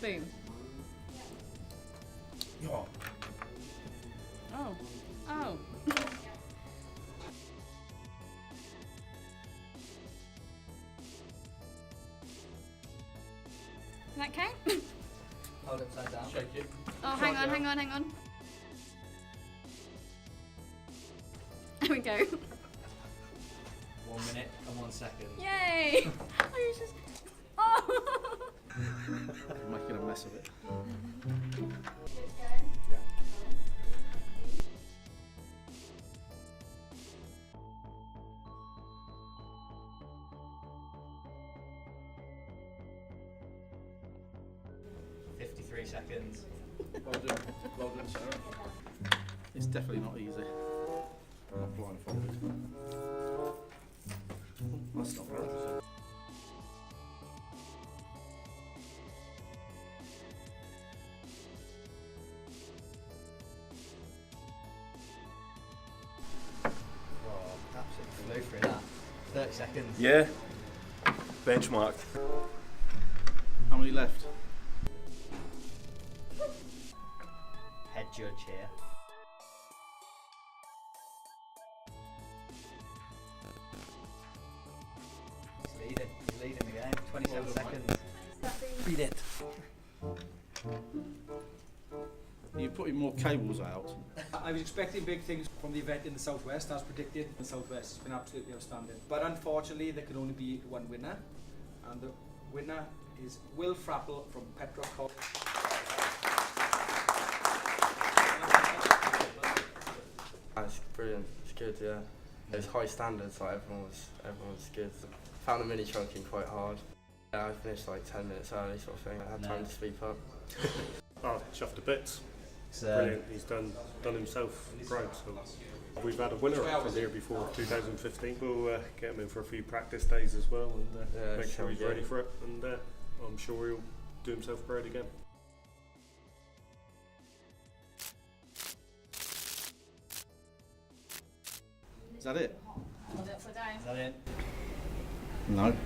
spoon? Oh. Oh. Oh. Does that count? Hold it upside down. Shake it. Oh, hang on, hang on, hang on. There we go. 1 minute and 1 second. Yay! I was just... Oh! I'm making a mess of it. Yeah. "53 seconds. Well done. Well done, Sarah. It's definitely not easy. I'm not blindfolded. That's not bad. Oh, absolutely flew through that. 30 seconds. Yeah, benchmark. How many left? Head judge here. He's leading. He's leading the game. 27 seconds. Beat it. You're putting more cables out. I was expecting big things from the event in the Southwest, as predicted. The Southwest has been absolutely outstanding. But unfortunately, there could only be one winner. And the winner is Will Frapple from Petroc College. It's brilliant. It's good, yeah. It's high standards, like everyone was good. Found the mini trunking quite hard. Yeah, I finished like 10 minutes early, sort of thing. I had time to sweep up. Oh, chuffed to bits. Brilliant. He's done himself proud. So we've had a winner from here before, 2015. We'll get him in for a few practice days as well, and make sure he's ready for it. And I'm sure he'll do himself proud again. Is that it? Hold it upside down. Is that it? No.